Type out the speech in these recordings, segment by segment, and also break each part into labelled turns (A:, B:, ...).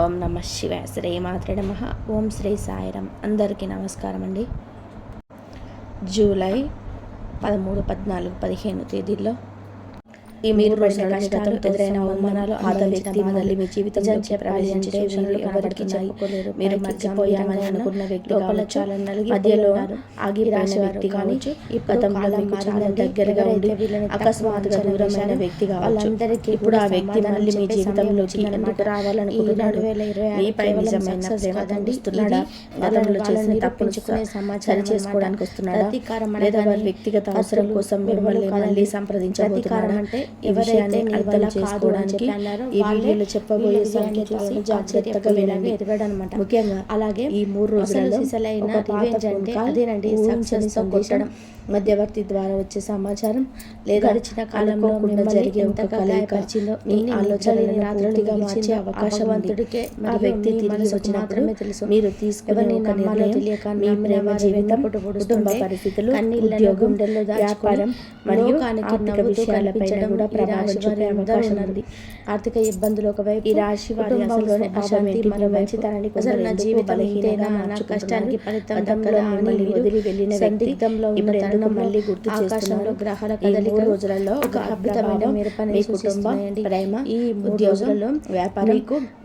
A: ఓం నమ శివాయ. శ్రీ మాత్రే నమః. ఓం శ్రీ సాయిరామ్. అందరికీ నమస్కారం అండి. జూలై 13, 14, 15 తేదీల్లో మీరు పడిన కష్టాలు, ఎదురైన అవమానాలు, వ్యక్తి మళ్ళీ మీ జీవితంలోకి ప్రవేశించే సూచనలు ఎవరికి చెప్పుకోలేరు. మీరు మర్చిపోయామని అనుకున్న వ్యక్తి లోపల చాలా మధ్యలో ఆగిపోయిన వ్యక్తి కావచ్చు, ఈ గతంలో మీకు చాలా దగ్గరగా ఉండి అకస్మాత్తుగా దూరమైన వ్యక్తి కావచ్చు. ఇప్పుడు ఆ వ్యక్తి మళ్ళీ మీ జీవితంలోకి ఎందుకు రావాలనుకుంటున్నాడు? మీపై నిజమైన ప్రేమ కనిపిస్తున్నాడా? గతంలో చేసిన తప్పుని సరి చేసుకోవడానికి వస్తున్నాడా? లేదా వారి వ్యక్తిగత అవసరం కోసం మిమ్మల్ని మళ్ళీ సంప్రదించబోతున్నాడా? అంటే ఈ విషయాన్ని అర్థం చేసుకోవడానికి ఈ వీడియోలో చెప్పబోయే సంకేతాలను జాగ్రత్తగా వినండి. ముఖ్యంగా అలాగే ఈ 3 రోజులలో ఒక పాత అదేనండి సందేశం, మధ్యవర్తి ద్వారా వచ్చే సమాచారం, లేదా గడిచిన కాలంలో జరిగే ఒక కలయికలో మీ ఆలోచనలను పూర్తిగా మార్చే అవకాశం ఉంది. ఆ వ్యక్తి తిరిగి వచ్చినప్పుడు మీరు తీసుకునే ఒక నిర్ణయం మీ ప్రేమ జీవితం, కుటుంబ పరిస్థితులు, ఉద్యోగం, వ్యాపారం మరియు ఆర్థిక విషయాలపై కూడా ప్రభావం చూపే అవకాశం ఉంది. ఆర్థిక ఇబ్బందులు ఒకవైపు, ఈ రాశి వారి అసలులోని అశాంతి మరోవైపు అసలు నా జీవితం ఇంతేనా, నా కష్టానికి ఫలితం దక్కదా అని వదిలి వెళ్ళిన సందిగ్ధంలో ఉన్న తరుణం మళ్ళీ గుర్తు చేస్తున్నారు. గ్రహాల కదలిక రోజులలో ఒక అద్భుతమైన మీ కుటుంబం, ప్రేమ, ఈ ఉద్యోగంలో, వ్యాపారం,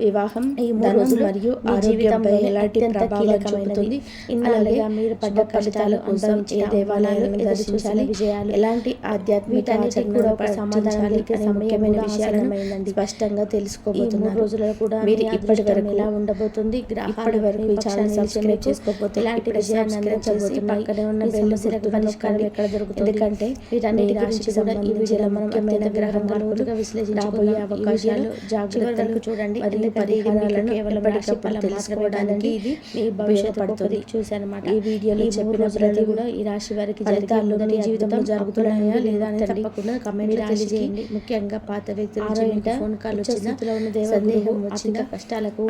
A: వివాహం, ఈ ధనం మరియు ఆరోగ్యంపై ఎలాంటి ప్రభావం చూపుతుంది. ఇన్నాళ్ళుగా మీరు పడ్డ కష్టాల కోసం ఏ దేవాలయాలను దర్శించాలి, విజయాలు, ఎలాంటి ఆధ్యాత్మిక ఆచరణలపై సమాధానాలకి సమయమైన విషయాలను స్పష్టంగా తెలుసుకోబోతున్నారు. రోజులలో కూడా మీరు ఇప్పటి వరకు ఎలా ఉండబోతుంది, ఇప్పటి వరకు ఛానల్ సబ్స్క్రైబ్ చేసుకోకపోతే ఇలాంటి విషయాన్ని అందజేసి పక్కనే ఉన్న బెల్ సిరకు పరిష్కారం ఎక్కడ దొరుకుతుంది. ఎందుకంటే వీటన్నిటి గురించి కూడా ఈ వీడియోలో మనం ముఖ్యమైన గ్రహాలుగా విశ్లేషించబోయే అవకాశాలు, జాగ్రత్తలు చూడండి. మరియు పరిహారాలను కేవలం రాశి ఫలం తెలుసుకోవడానికి ఇది మీ భవిష్యత్తు పడుతుంది చూసానమాట. ఈ వీడియోలో చెప్పిన ప్రతి కూడా ఈ రాశి వారికి ఫలితాలు మీ జీవితంలో జరుగుతున్నాయా లేదా అని తప్పకుండా కమెంట్ తెలియజేయండి. ముఖ్యంగా పాత వ్యక్తుల ఫోన్ కాల్ వచ్చిన సందేహం వచ్చిన కష్టాలకు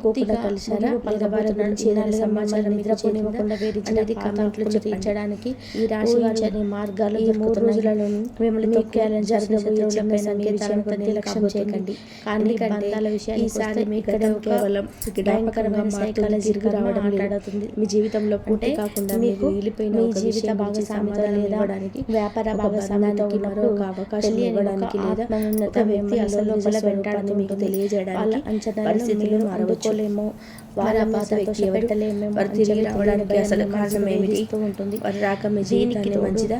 A: పూర్తిగా కలిసారా, లేదా వారి నుంచి సమాచారం నిద్రపోనివ్వకుండా వేరించినది కామెంట్లు చూపించడానికి ఈ రాశి వారి మార్గాలు ఈ 3 రోజులలో మిమ్మల్ని తొక్కేయాలని జరగబోయే సంకేతాలను నిర్లక్ష్యం చేయకండి. కానీ బంధాల విషయాన్ని ఈసారి మీ కేవలం భయంకరమైన సైకాలజీగా మాట్లాడుతుంది. మీ జీవితంలో పూర్తి కాకుండా మీకు వెళ్ళిపోయిన మీ జీవిత భాగస్వామ్యాలు ఇవ్వడానికి, వ్యాపార భాగస్వామ్యానికి ఒక అవకాశం ఇవ్వడానికి, లేదా ఒక వ్యక్తి అసలు లోపల వెంటాడని మీకు తెలియజేయడానికి, వాళ్ళ అంచనాలను మీరు అందుకోలేమో, వారి వ్యక్తి పెట్టలేమో, వారు తిరిగి రావడానికి అసలు కారణం ఏమిటి ఉంటుంది, వారి రాక మీ జీవితానికి మంచిదా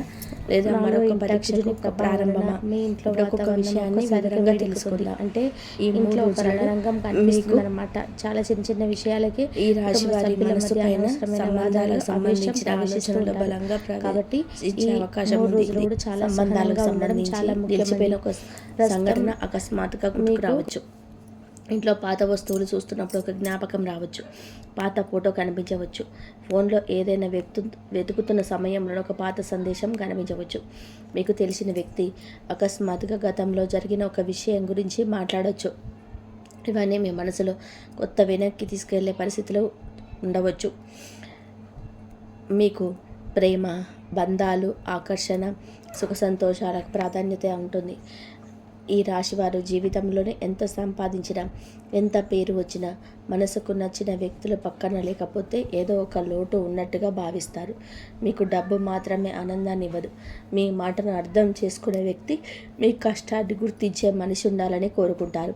A: లేదా మరొక పరీక్షకు ఒక ప్రారంభమా, మీ ఇంట్లో ఒక్కొక్క విషయాన్ని వివరంగా తెలుసుకుందాం. అంటే ఈ ఇంట్లో ఒక రణరంగం కనిపిస్తుంది అనమాట. చాలా చిన్న చిన్న విషయాలకి ఈ రాశి వారి మనసు పైన సంబంధాలకు సంబంధించిన ఆలోచనలు బలంగా కాబట్టి ఈ అవకాశం ఉంది. చాలా సంబంధాలకు సంబంధించి చాలా నిలిచిపోయిన ఒక సంఘటన అకస్మాత్తుగా గుర్తుకు రావచ్చు. ఇంట్లో పాత వస్తువులు చూస్తున్నప్పుడు ఒక జ్ఞాపకం రావచ్చు, పాత ఫోటో కనిపించవచ్చు, ఫోన్లో ఏదైనా వెతుకుతున్న సమయంలో ఒక పాత సందేశం కనిపించవచ్చు. మీకు తెలిసిన వ్యక్తి అకస్మాత్తుగా గతంలో జరిగిన ఒక విషయం గురించి మాట్లాడవచ్చు. ఇవన్నీ మీ మనసులో కొత్త వెనక్కి తీసుకెళ్లే పరిస్థితిలో ఉండవచ్చు. మీకు ప్రేమ, బంధాలు, ఆకర్షణ, సుఖ సంతోషాలకు ప్రాధాన్యత ఉంటుంది. ఈ రాశివారు జీవితంలోనే ఎంత సంపాదించినా, ఎంత పేరు వచ్చినా, మనసుకు నచ్చిన వ్యక్తులు పక్కన లేకపోతే ఏదో ఒక లోటు ఉన్నట్టుగా భావిస్తారు. మీకు డబ్బు మాత్రమే ఆనందాన్ని ఇవ్వదు. మీ మాటను అర్థం చేసుకునే వ్యక్తి, మీ కష్టాన్ని గుర్తించే మనిషి ఉండాలని కోరుకుంటారు.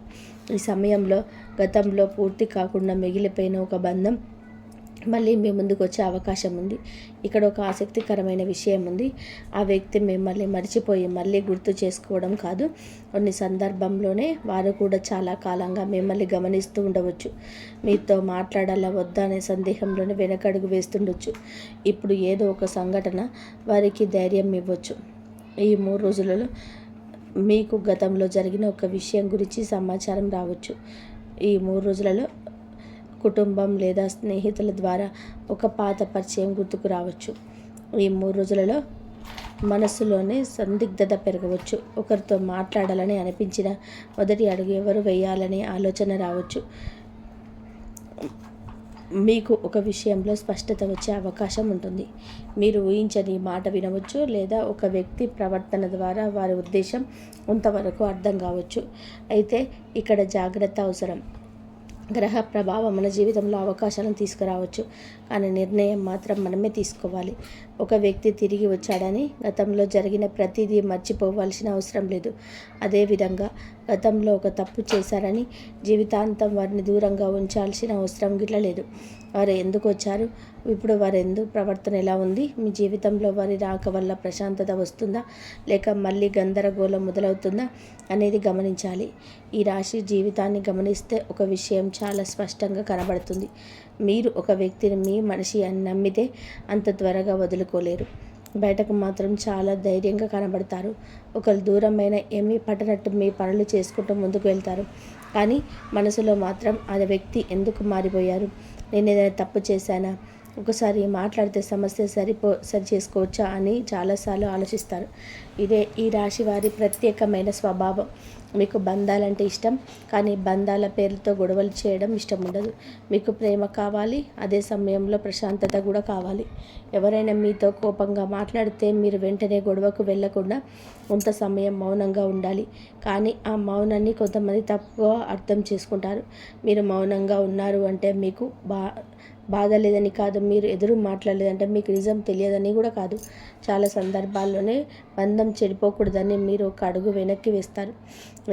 A: ఈ సమయంలో గతంలో పూర్తి కాకుండా మిగిలిపోయిన ఒక బంధం మళ్ళీ మీ ముందుకు వచ్చే అవకాశం ఉంది. ఇక్కడ ఒక ఆసక్తికరమైన విషయం ఉంది. ఆ వ్యక్తి మిమ్మల్ని మర్చిపోయి మళ్ళీ గుర్తు చేసుకోవడం కాదు, కొన్ని సందర్భంలోనే వారు కూడా చాలా కాలంగా మిమ్మల్ని గమనిస్తూ ఉండవచ్చు. మీతో మాట్లాడాలా వద్దా అనే సందేహంలోనే వెనకడుగు వేస్తుండొచ్చు. ఇప్పుడు ఏదో ఒక సంఘటన వారికి ధైర్యం ఇవ్వచ్చు. ఈ 3 రోజులలో మీకు గతంలో జరిగిన ఒక విషయం గురించి సమాచారం రావచ్చు. ఈ 3 రోజులలో కుటుంబం లేదా స్నేహితుల ద్వారా ఒక పాత పరిచయం గుర్తుకు రావచ్చు. ఈ 3 రోజులలో మనసులోనే సందిగ్ధత పెరగవచ్చు. ఒకరితో మాట్లాడాలని అనిపించిన మొదటి అడుగు ఎవరు వేయాలనే ఆలోచన రావచ్చు. మీకు ఒక విషయంలో స్పష్టత వచ్చే అవకాశం ఉంటుంది. మీరు ఊహించని మాట వినవచ్చు, లేదా ఒక వ్యక్తి ప్రవర్తన ద్వారా వారి ఉద్దేశం కొంతవరకు అర్థం కావచ్చు. అయితే ఇక్కడ జాగ్రత్త అవసరం. గ్రహ ప్రభావం మన జీవితంలో అవకాశాలను తీసుకురావచ్చు, కానీ నిర్ణయం మాత్రం మనమే తీసుకోవాలి. ఒక వ్యక్తి తిరిగి వచ్చాడని గతంలో జరిగిన ప్రతిదీ మర్చిపోవాల్సిన అవసరం లేదు. అదేవిధంగా గతంలో ఒక తప్పు చేశారని జీవితాంతం వారిని దూరంగా ఉంచాల్సిన అవసరం గిట్ల లేదు. వారు ఎందుకు వచ్చారు, ఇప్పుడు వారి ఎందుకు ప్రవర్తన ఎలా ఉంది, మీ జీవితంలో వారి రాక వల్ల ప్రశాంతత వస్తుందా లేక మళ్ళీ గందరగోళం మొదలవుతుందా అనేది గమనించాలి. ఈ రాశి జీవితాన్ని గమనిస్తే ఒక విషయం చాలా స్పష్టంగా కనబడుతుంది. మీరు ఒక వ్యక్తిని మీ మనిషి అని నమ్మితే అంత త్వరగా వదులుకోలేరు. బయటకు మాత్రం చాలా ధైర్యంగా కనబడతారు. ఒకరు దూరమైన ఏమీ పట్టనట్టు మీ పనులు చేసుకుంటూ ముందుకు వెళ్తారు. కానీ మనసులో మాత్రం ఆ వ్యక్తి ఎందుకు మారిపోయారు, నేను ఏదైనా తప్పు చేశానా, ఒకసారి మాట్లాడితే సమస్య సరి చేసుకోవచ్చా అని చాలాసార్లు ఆలోచిస్తారు. ఇదే ఈ రాశి వారి ప్రత్యేకమైన స్వభావం. మీకు బంధాలంటే ఇష్టం, కానీ బంధాల పేరుతో గొడవలు చేయడం ఇష్టం ఉండదు. మీకు ప్రేమ కావాలి, అదే సమయంలో ప్రశాంతత కూడా కావాలి. ఎవరైనా మీతో కోపంగా మాట్లాడితే మీరు వెంటనే గొడవకు వెళ్లకుండా కొంత సమయం మౌనంగా ఉండాలి. కానీ ఆ మౌనాన్ని కొంతమంది తప్పుగా అర్థం చేసుకుంటారు. మీరు మౌనంగా ఉన్నారు అంటే మీకు బాధ లేదని కాదు, మీరు ఎదురు మాట్లాడలేదంటే మీకు నిజం తెలియదని కూడా కాదు. చాలా సందర్భాల్లోనే బంధం చెడిపోకూడదని మీరు ఒక అడుగు వెనక్కి వేస్తారు.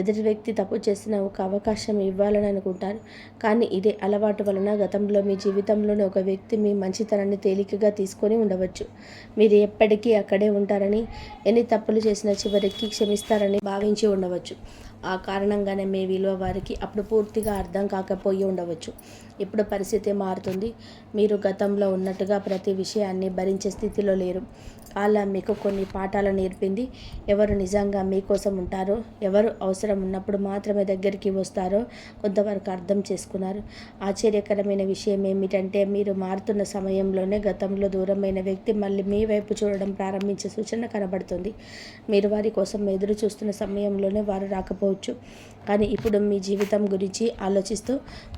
A: ఎదుటి వ్యక్తి తప్పు చేసిన ఒక అవకాశం ఇవ్వాలని అనుకుంటారు. కానీ ఇదే అలవాటు వలన గతంలో మీ జీవితంలోని ఒక వ్యక్తి మీ మంచితనాన్ని తేలికగా తీసుకొని ఉండవచ్చు. మీరు ఎప్పటికీ అక్కడే ఉంటారని, ఎన్ని తప్పులు చేసినా చివరికి క్షమిస్తారని భావించి ఉండవచ్చు. ఆ కారణంగానే మీ విలువ వారికి అప్పుడు పూర్తిగా అర్థం కాకపోయి ఉండవచ్చు. ఇప్పుడు పరిస్థితి మారుతుంది. మీరు గతంలో ఉన్నట్టుగా ప్రతి విషయాన్ని భరించే స్థితిలో లేరు. కాలం మీకు కొన్ని పాఠాలు నేర్పింది. ఎవరు నిజంగా మీకోసం ఉంటారో, ఎవరు అవసరం ఉన్నప్పుడు మాత్రమే దగ్గరికి వస్తారో కొంతవరకు అర్థం చేసుకున్నారు. ఆశ్చర్యకరమైన విషయం ఏమిటంటే మీరు మారుతున్న సమయంలోనే గతంలో దూరమైన వ్యక్తి మళ్ళీ మీ వైపు చూడడం ప్రారంభించే సూచన కనబడుతుంది. మీరు వారి కోసం ఎదురు చూస్తున్న సమయంలోనే వారు రాకపోవచ్చు, కానీ ఇప్పుడు మీ జీవితం గురించి ఆలోచిస్తూ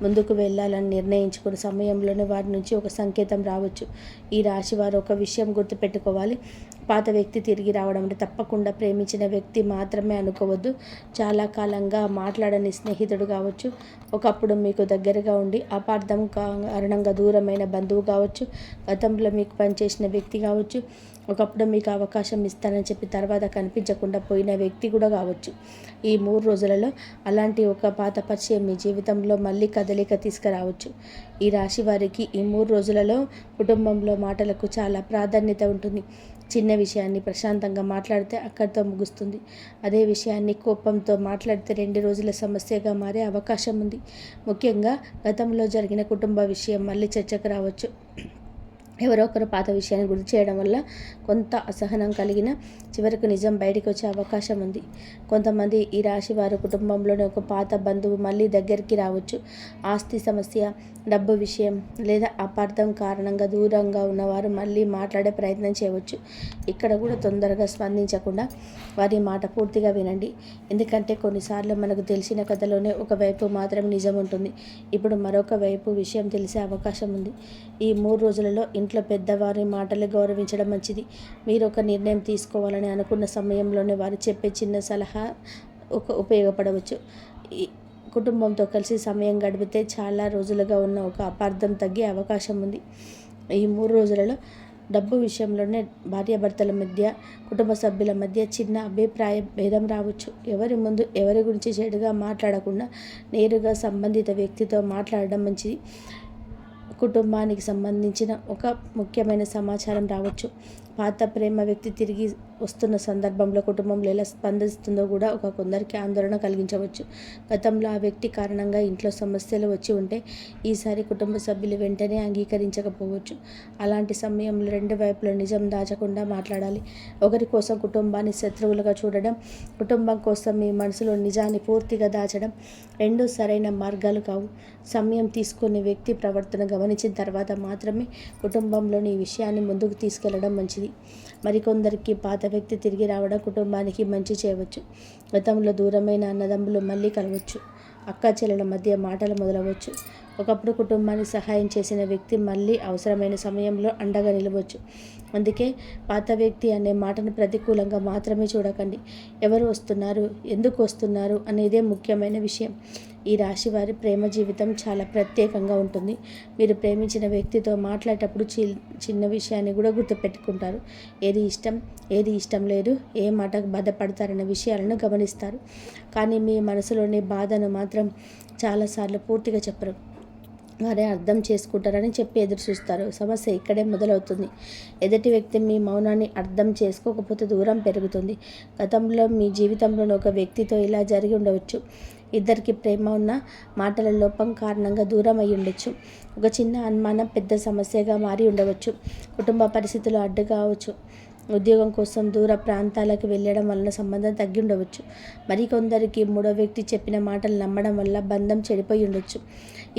A: ముందుకు వెళ్ళాలని నిర్ణయించుకున్న సమయంలోనే వారి నుంచి ఒక సంకేతం రావచ్చు. ఈ రాశి వారు ఒక విషయం గుర్తుపెట్టుకోవాలి. పాత వ్యక్తి తిరిగి రావడం అంటే తప్పకుండా ప్రేమించిన వ్యక్తి మాత్రమే అనుకోవద్దు. చాలా కాలంగా మాట్లాడని స్నేహితుడు కావచ్చు, ఒకప్పుడు మీకు దగ్గరగా ఉండి అపార్థం కారణంగా దూరమైన బంధువు కావచ్చు, గతంలో మీకు పనిచేసిన వ్యక్తి కావచ్చు, ఒకప్పుడు మీకు అవకాశం ఇస్తానని చెప్పి తర్వాత కనిపించకుండా పోయిన వ్యక్తి కూడా కావచ్చు. ఈ 3 రోజులలో అలాంటి ఒక పాత పరిచయం మీ జీవితంలో మళ్ళీ కదలిక తీసుకురావచ్చు. ఈ రాశి వారికి ఈ 3 రోజులలో కుటుంబంలో మాటలకు చాలా ప్రాధాన్యత ఉంటుంది. చిన్న విషయాన్ని ప్రశాంతంగా మాట్లాడితే అక్కడితో ముగుస్తుంది. అదే విషయాన్ని కోపంతో మాట్లాడితే 2 రోజుల సమస్యగా మారే అవకాశం ఉంది. ముఖ్యంగా గతంలో జరిగిన కుటుంబ విషయం మళ్ళీ చర్చకు రావచ్చు. ఎవరో ఒకరు పాత విషయాన్ని గుర్తు చేయడం వల్ల కొంత అసహనం కలిగిన చివరకు నిజం బయటికి వచ్చే అవకాశం ఉంది. కొంతమంది ఈ రాశి వారు కుటుంబంలోని ఒక పాత బంధువు మళ్ళీ దగ్గరికి రావచ్చు. ఆస్తి సమస్య, డబ్బు విషయం లేదా అపార్థం కారణంగా దూరంగా ఉన్నవారు మళ్ళీ మాట్లాడే ప్రయత్నం చేయవచ్చు. ఇక్కడ కూడా తొందరగా స్పందించకుండా వారి మాట పూర్తిగా వినండి. ఎందుకంటే కొన్నిసార్లు మనకు తెలిసిన కథలోనే ఒకవైపు మాత్రమే నిజం ఉంటుంది. ఇప్పుడు మరొక వైపు విషయం తెలిసే అవకాశం ఉంది. ఈ 3 రోజులలో ఇంట్లో పెద్దవారి మాటలు గౌరవించడం మంచిది. మీరు ఒక నిర్ణయం తీసుకోవాలని అనుకున్న సమయంలోనే వారు చెప్పే చిన్న సలహా ఉపయోగపడవచ్చు. కుటుంబంతో కలిసి సమయం గడిపితే చాలా రోజులుగా ఉన్న ఒక అపార్థం తగ్గే అవకాశం ఉంది. ఈ 3 రోజులలో డబ్బు విషయంలోనే భార్యాభర్తల మధ్య, కుటుంబ సభ్యుల మధ్య చిన్న అభిప్రాయ భేదం రావచ్చు. ఎవరి ముందు ఎవరి గురించి చెడుగా మాట్లాడకుండా నేరుగా సంబంధిత వ్యక్తితో మాట్లాడడం మంచిది. కుటుంబానికి సంబంధించిన ఒక ముఖ్యమైన సమాచారం రావచ్చు. పాత ప్రేమ వ్యక్తి తిరిగి వస్తున్న సందర్భంలో కుటుంబంలో ఎలా స్పందిస్తుందో కూడా కొందరికి ఆందోళన కలిగించవచ్చు. గతంలో ఆ వ్యక్తి కారణంగా ఇంట్లో సమస్యలు వచ్చి ఉంటే ఈసారి కుటుంబ సభ్యులు వెంటనే అంగీకరించకపోవచ్చు. అలాంటి సమయంలో 2 వైపుల నిజం దాచకుండా మాట్లాడాలి. ఒకరి కోసం కుటుంబాన్ని శత్రువులుగా చూడడం, కుటుంబం కోసం మీ మనసులో నిజాన్ని పూర్తిగా దాచడం 2 సరైన మార్గాలు కావు. సమయం తీసుకునే వ్యక్తి ప్రవర్తన గమనించిన తర్వాత మాత్రమే కుటుంబంలోని ఈ విషయాన్ని ముందుకు తీసుకెళ్లడం మంచిది. మరికొందరికి పాత వ్యక్తి తిరిగి రావడం కుటుంబానికి మంచి చేయవచ్చు. గతంలో దూరమైన అన్నదమ్ములు మళ్ళీ కలవచ్చు. అక్క చెల్లెల మధ్య మాటలు మొదలవచ్చు. ఒకప్పుడు కుటుంబానికి సహాయం చేసిన వ్యక్తి మళ్ళీ అవసరమైన సమయంలో అండగా నిలవచ్చు. అందుకే పాత వ్యక్తి అనే మాటను ప్రతికూలంగా మాత్రమే చూడకండి. ఎవరు వస్తున్నారు, ఎందుకు వస్తున్నారు అనేదే ముఖ్యమైన విషయం. ఈ రాశి వారి ప్రేమ జీవితం చాలా ప్రత్యేకంగా ఉంటుంది. మీరు ప్రేమించిన వ్యక్తితో మాట్లాడేటప్పుడు చిన్న విషయాన్ని కూడా గుర్తుపెట్టుకుంటారు. ఏది ఇష్టం లేదు, ఏ మాటకు బాధపడతారన్న విషయాలను గమనిస్తారు. కానీ మీ మనసులోని బాధను మాత్రం చాలాసార్లు పూర్తిగా చెప్పరు. వారే అర్థం చేసుకుంటారని చెప్పి ఎదురు చూస్తారు. సమస్య ఇక్కడే మొదలవుతుంది. ఎదుటి వ్యక్తి మీ మౌనాన్ని అర్థం చేసుకోకపోతే దూరం పెరుగుతుంది. గతంలో మీ జీవితంలోని ఒక వ్యక్తితో ఇలా జరిగి ఉండవచ్చు. ఇద్దరికి ప్రేమ ఉన్న మాటల లోపం కారణంగా దూరం అయి ఉండొచ్చు. ఒక చిన్న అనుమానం పెద్ద సమస్యగా మారి ఉండవచ్చు. కుటుంబ పరిస్థితులు అడ్డు కావచ్చు. ఉద్యోగం కోసం దూర ప్రాంతాలకు వెళ్ళడం వలన సంబంధం తగ్గి ఉండవచ్చు. మరికొందరికి మూడో వ్యక్తి చెప్పిన మాటలు నమ్మడం వల్ల బంధం చెడిపోయి ఉండొచ్చు.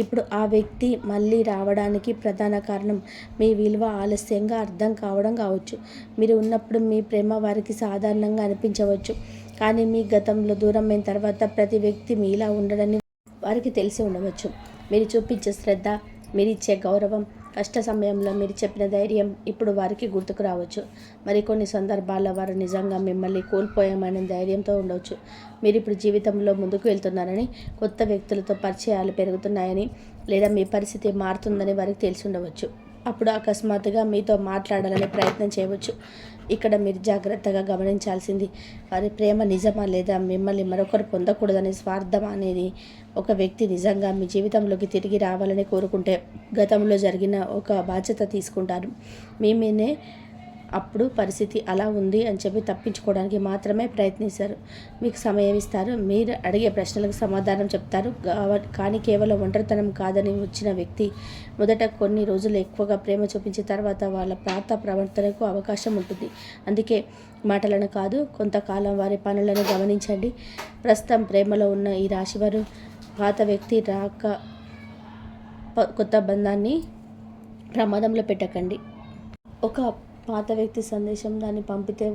A: ఇప్పుడు ఆ వ్యక్తి మళ్ళీ రావడానికి ప్రధాన కారణం మీ విలువ ఆలస్యంగా అర్థం కావడం కావచ్చు. మీరు ఉన్నప్పుడు మీ ప్రేమ వారికి సాధారణంగా అనిపించవచ్చు. కానీ మీ గతంలో దూరమైన తర్వాత ప్రతి వ్యక్తి మీలా ఉండడని వారికి తెలిసి ఉండవచ్చు. మీరు చూపించే శ్రద్ధ, మీరు ఇచ్చే గౌరవం, కష్ట సమయంలో మీరు చెప్పిన ధైర్యం ఇప్పుడు వారికి గుర్తుకు రావచ్చు. మరికొన్ని సందర్భాల్లో వారు నిజంగా మిమ్మల్ని కోల్పోయామనే ధైర్యంతో ఉండవచ్చు. మీరు ఇప్పుడు జీవితంలో ముందుకు వెళ్తున్నారని, కొత్త వ్యక్తులతో పరిచయాలు పెరుగుతున్నాయని, లేదా మీ పరిస్థితి మారుతుందని వారికి తెలిసి ఉండవచ్చు. అప్పుడు అకస్మాత్తుగా మీతో మాట్లాడాలని ప్రయత్నం చేయవచ్చు. ఇక్కడ మీరు జాగ్రత్తగా గమనించాల్సింది వారి ప్రేమ నిజమా లేదా మిమ్మల్ని మరొకరు పొందకూడదనే స్వార్థం అనేది. ఒక వ్యక్తి నిజంగా మీ జీవితంలోకి తిరిగి రావాలని కోరుకుంటే గతంలో జరిగిన ఒక బాధ్యత తీసుకుంటారు. మీ మీదే అప్పుడు పరిస్థితి అలా ఉంది అని చెప్పి తప్పించుకోవడానికి మాత్రమే ప్రయత్నిస్తారు. మీకు సమయం ఇస్తారు. మీరు అడిగే ప్రశ్నలకు సమాధానం చెప్తారు. కానీ కేవలం ఒంటరితనం కాదని వచ్చిన వ్యక్తి మొదట కొన్ని రోజులు ఎక్కువగా ప్రేమ చూపించిన తర్వాత వాళ్ళ పాత ప్రవర్తనకు అవకాశం ఉంటుంది. అందుకే మాటలను కాదు, కొంతకాలం వారి పనులను గమనించండి. ప్రస్తుతం ప్రేమలో ఉన్న ఈ రాశివారు పాత వ్యక్తి రాక కొత్త బంధాన్ని ప్రమాదంలో పెట్టకండి. ఒక పాత వ్యక్తి సందేశం దాన్ని పంపితే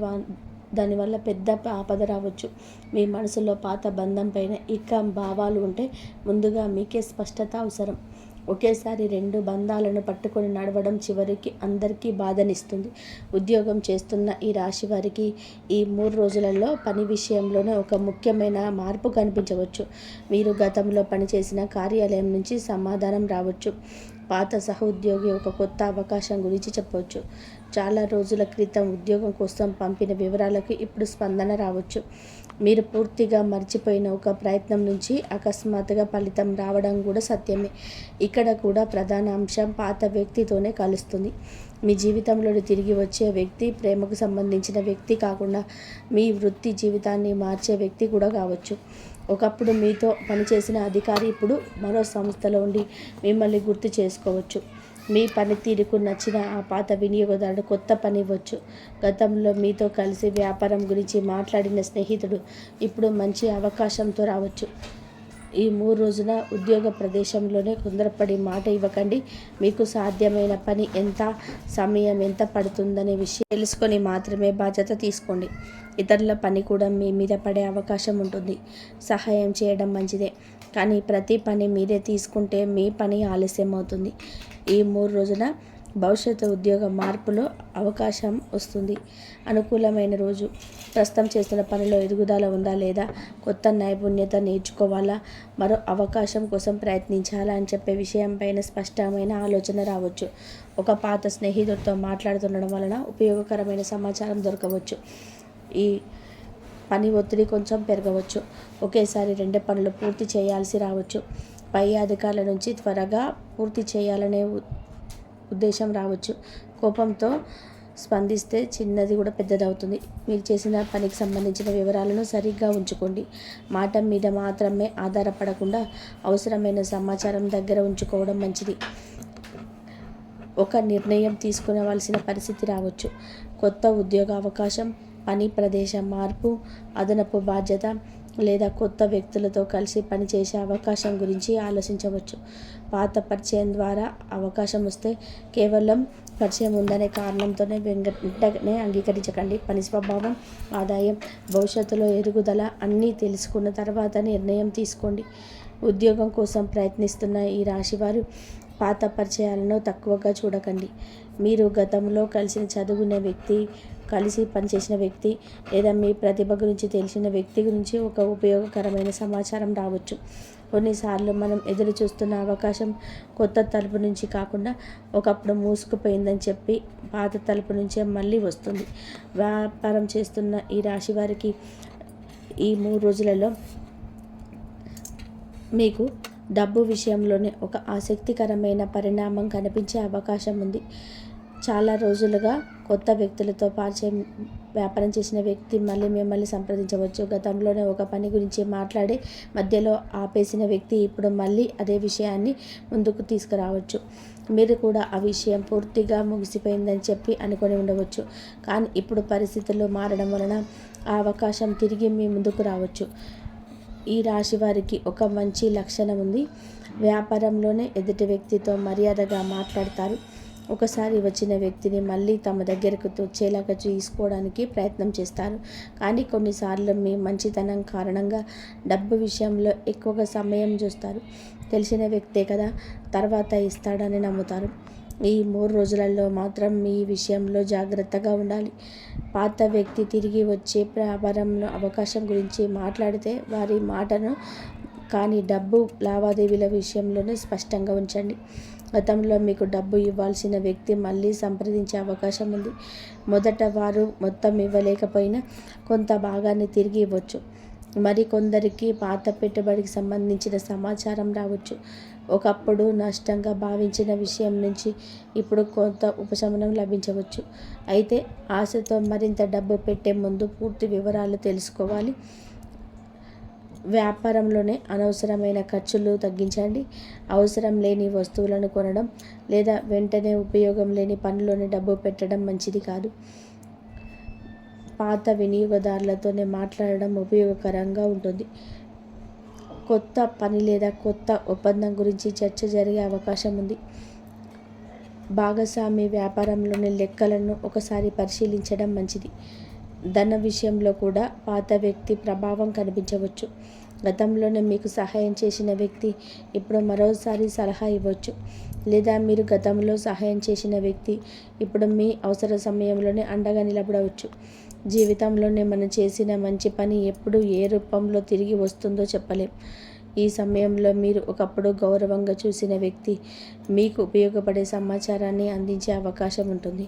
A: దానివల్ల పెద్ద ఆపద రావచ్చు. మీ మనసులో పాత బంధం పైన ఇక భావాలు ఉంటే ముందుగా మీకే స్పష్టత అవసరం. ఒకేసారి రెండు బంధాలను పట్టుకొని నడవడం చివరికి అందరికీ బాధనిస్తుంది. ఉద్యోగం చేస్తున్న ఈ రాశి వారికి ఈ 3 రోజులలో పని విషయంలోనే ఒక ముఖ్యమైన మార్పు కనిపించవచ్చు. మీరు గతంలో పనిచేసిన కార్యాలయం నుంచి సమాధానం రావచ్చు. పాత సహోద్యోగి ఒక కొత్త అవకాశం గురించి చెప్పవచ్చు. చాలా రోజుల క్రితం ఉద్యోగం కోసం పంపిన వివరాలకు ఇప్పుడు స్పందన రావచ్చు. మీరు పూర్తిగా మర్చిపోయిన ఒక ప్రయత్నం నుంచి అకస్మాత్తుగా ఫలితం రావడం కూడా సత్యమే. ఇక్కడ కూడా ప్రధాన అంశం పాత వ్యక్తితోనే కలుస్తుంది. మీ జీవితంలోని తిరిగి వచ్చే వ్యక్తి ప్రేమకు సంబంధించిన వ్యక్తి కాకుండా మీ వృత్తి జీవితాన్ని మార్చే వ్యక్తి కూడా కావచ్చు. ఒకప్పుడు మీతో పనిచేసిన అధికారి ఇప్పుడు మరో సంస్థలో ఉండి మిమ్మల్ని గుర్తు చేసుకోవచ్చు. మీ పనితీరుకు నచ్చిన ఆ పాత వినియోగదారుడు కొత్త పని ఇవ్వచ్చు. గతంలో మీతో కలిసి వ్యాపారం గురించి మాట్లాడిన స్నేహితుడు ఇప్పుడు మంచి అవకాశంతో రావచ్చు. ఈ 3 రోజుల ఉద్యోగ ప్రదేశంలోనే తొందరపడి మాట ఇవ్వకండి. మీకు సాధ్యమైన పని ఎంత, సమయం ఎంత పడుతుందనే విషయం తెలుసుకొని మాత్రమే బాధ్యత తీసుకోండి. ఇతరుల పని కూడా మీ మీద పడే అవకాశం ఉంటుంది. సహాయం చేయడం మంచిదే, కానీ ప్రతి పని మీరే తీసుకుంటే మీ పని ఆలస్యం అవుతుంది. ఈ 3 రోజుల భవిష్యత్తు ఉద్యోగ మార్పులో అవకాశం వస్తుంది. అనుకూలమైన రోజు. ప్రస్తుతం చేస్తున్న పనిలో ఎదుగుదల ఉందా లేదా, కొత్త నైపుణ్యత నేర్చుకోవాలా, మరో అవకాశం కోసం ప్రయత్నించాలా అని చెప్పే విషయంపైన స్పష్టమైన ఆలోచన రావచ్చు. ఒక పాత స్నేహితుడితో మాట్లాడుతుండడం వలన ఉపయోగకరమైన సమాచారం దొరకవచ్చు. ఈ పని ఒత్తిడి కొంచెం పెరగవచ్చు. ఒకేసారి 2 పనులు పూర్తి చేయాల్సి రావచ్చు. పై అధికారుల నుంచి త్వరగా పూర్తి చేయాలనే ఉద్దేశం రావచ్చు. కోపంతో స్పందిస్తే చిన్నది కూడా పెద్దదవుతుంది. మీరు చేసిన పనికి సంబంధించిన వివరాలను సరిగ్గా ఉంచుకోండి. మాట మీద మాత్రమే ఆధారపడకుండా అవసరమైన సమాచారం దగ్గర ఉంచుకోవడం మంచిది. ఒక నిర్ణయం తీసుకునవలసిన పరిస్థితి రావచ్చు. కొత్త ఉద్యోగ అవకాశం, పని ప్రదేశం మార్పు, అదనపు బాధ్యత లేదా కొత్త వ్యక్తులతో కలిసి పనిచేసే అవకాశం గురించి ఆలోచించవచ్చు. పాత పరిచయం ద్వారా అవకాశం వస్తే కేవలం పరిచయం ఉందనే కారణంతోనే వెంటనే అంగీకరించకండి. పని స్వభావం, ఆదాయం, భవిష్యత్తులో ఎదుగుదల అన్నీ తెలుసుకున్న తర్వాత నిర్ణయం తీసుకోండి. ఉద్యోగం కోసం ప్రయత్నిస్తున్న ఈ రాశివారు పాత పరిచయాలను తక్కువగా చూడకండి. మీరు గతంలో కలిసిన చదువుకునే వ్యక్తి కలిసి పనిచేసిన వ్యక్తి లేదా మీ ప్రతిభ గురించి తెలిసిన వ్యక్తి గురించి ఒక ఉపయోగకరమైన సమాచారం రావచ్చు. కొన్నిసార్లు మనం ఎదురు చూస్తున్న అవకాశం కొత్త తలుపు నుంచి కాకుండా ఒకప్పుడు మూసుకుపోయిందని చెప్పి పాత తలుపు నుంచే మళ్ళీ వస్తుంది. వ్యాపారం చేస్తున్న ఈ రాశి వారికి ఈ 3 రోజులలో మీకు డబ్బు విషయంలోనే ఒక ఆసక్తికరమైన పరిణామం కనిపించే అవకాశం ఉంది. చాలా రోజులుగా కొత్త వ్యక్తులతో పరిచయం వ్యాపారం చేసిన వ్యక్తి మళ్ళీ మిమ్మల్ని సంప్రదించవచ్చు. గతంలోనే ఒక పని గురించి మాట్లాడి మధ్యలో ఆపేసిన వ్యక్తి ఇప్పుడు మళ్ళీ అదే విషయాన్ని ముందుకు తీసుకురావచ్చు. మీరు కూడా ఆ విషయం పూర్తిగా ముగిసిపోయిందని చెప్పి అనుకొని ఉండవచ్చు. కానీ ఇప్పుడు పరిస్థితులు మారడం వలన ఆ అవకాశం తిరిగి మీ ముందుకు రావచ్చు. ఈ రాశి వారికి ఒక మంచి లక్షణం ఉంది. వ్యాపారంలోనే ఎదుటి వ్యక్తితో మర్యాదగా మాట్లాడతారు. ఒకసారి వచ్చిన వ్యక్తిని మళ్ళీ తమ దగ్గరకు వచ్చేలాగా తీసుకోవడానికి ప్రయత్నం చేస్తారు. కానీ కొన్నిసార్లు మీ మంచితనం కారణంగా డబ్బు విషయంలో ఎక్కువగా సమయం చూస్తారు. తెలిసిన వ్యక్తే కదా తర్వాత ఇస్తాడని నమ్ముతారు. ఈ 3 రోజులలో మాత్రం మీ విషయంలో జాగ్రత్తగా ఉండాలి. పాత వ్యక్తి తిరిగి వచ్చే వ్యాపారంలో అవకాశం గురించి మాట్లాడితే వారి మాటను కానీ డబ్బు లావాదేవీల విషయంలోనే స్పష్టంగా ఉంచండి. గతంలో మీకు డబ్బు ఇవ్వాల్సిన వ్యక్తి మళ్ళీ సంప్రదించే అవకాశం ఉంది. మొదట వారు మొత్తం ఇవ్వలేకపోయినా కొంత భాగాన్ని తిరిగి ఇవ్వచ్చు. మరికొందరికి పాత పెట్టుబడికి సంబంధించిన సమాచారం రావచ్చు. ఒకప్పుడు నష్టంగా భావించిన విషయం నుంచి ఇప్పుడు కొంత ఉపశమనం లభించవచ్చు. అయితే ఆశతో మరింత డబ్బు పెట్టే ముందు పూర్తి వివరాలు తెలుసుకోవాలి. వ్యాపారంలోనే అనవసరమైన ఖర్చులు తగ్గించండి. అవసరం లేని వస్తువులను కొనడం లేదా వెంటనే ఉపయోగం లేని పనుల్లోనే డబ్బు పెట్టడం మంచిది కాదు. పాత వినియోగదారులతోనే మాట్లాడడం ఉపయోగకరంగా ఉంటుంది. కొత్త పని లేదా కొత్త ఒప్పందం గురించి చర్చ జరిగే అవకాశం ఉంది. భాగస్వామి వ్యాపారంలోని లెక్కలను ఒకసారి పరిశీలించడం మంచిది. ధన విషయంలో కూడా పాత వ్యక్తి ప్రభావం కనిపించవచ్చు. గతంలోనే మీకు సహాయం చేసిన వ్యక్తి ఇప్పుడు మరోసారి సలహా ఇవ్వచ్చు. లేదా మీరు గతంలో సహాయం చేసిన వ్యక్తి ఇప్పుడు మీ అవసర సమయంలోనే అండగా నిలబడవచ్చు. జీవితంలోనే మనం చేసిన మంచి పని ఎప్పుడు ఏ రూపంలో తిరిగి వస్తుందో చెప్పలేం. ఈ సమయంలో మీరు ఒకప్పుడు గౌరవంగా చూసిన వ్యక్తి మీకు ఉపయోగపడే సమాచారాన్ని అందించే అవకాశం ఉంటుంది.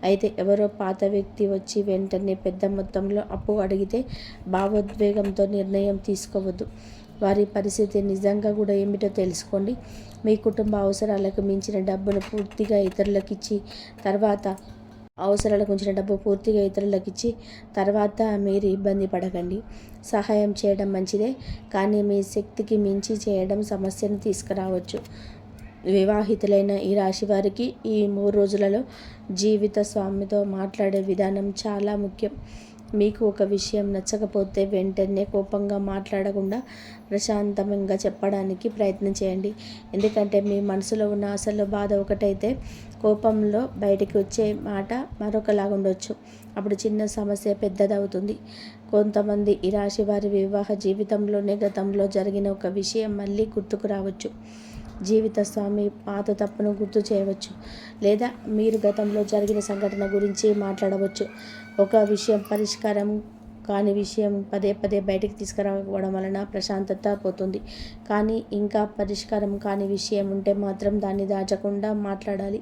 A: అయితే ఎవరో పాత వ్యక్తి వచ్చి వెంటనే పెద్ద మొత్తంలో అప్పు అడిగితే భావోద్వేగంతో నిర్ణయం తీసుకోవద్దు. వారి పరిస్థితి నిజంగా కూడా ఏమిటో తెలుసుకోండి. మీ కుటుంబ అవసరాలకు మించిన డబ్బును పూర్తిగా ఇతరులకు ఇచ్చి తర్వాత మీరు ఇబ్బంది పడకండి. సహాయం చేయడం మంచిదే, కానీ మీ శక్తికి మించి చేయడం సమస్యను తీసుకురావచ్చు. వివాహితులైన ఈ రాశి వారికి ఈ 3 రోజులలో జీవిత స్వామితో మాట్లాడే విధానం చాలా ముఖ్యం. మీకు ఒక విషయం నచ్చకపోతే వెంటనే కోపంగా మాట్లాడకుండా ప్రశాంతంగా చెప్పడానికి ప్రయత్నం చేయండి. ఎందుకంటే మీ మనసులో ఉన్న అసలు బాధ ఒకటైతే కోపంలో బయటికి వచ్చే మాట మరొకలాగా ఉండొచ్చు. అప్పుడు చిన్న సమస్య పెద్దదవుతుంది. కొంతమంది ఈ రాశి వారి వివాహ జీవితంలోనే గతంలో జరిగిన ఒక విషయం మళ్ళీ గుర్తుకు రావచ్చు. జీవిత స్వామి పాత తప్పును గుర్తు చేయవచ్చు. లేదా మీరు గతంలో జరిగిన సంఘటన గురించి మాట్లాడవచ్చు. ఒక విషయం పరిష్కారం కాని విషయం పదే పదే బయటికి తీసుకురావడం వలన ప్రశాంతత పోతుంది. కానీ ఇంకా పరిష్కారం కాని విషయం ఉంటే మాత్రం దాన్ని దాచకుండా మాట్లాడాలి.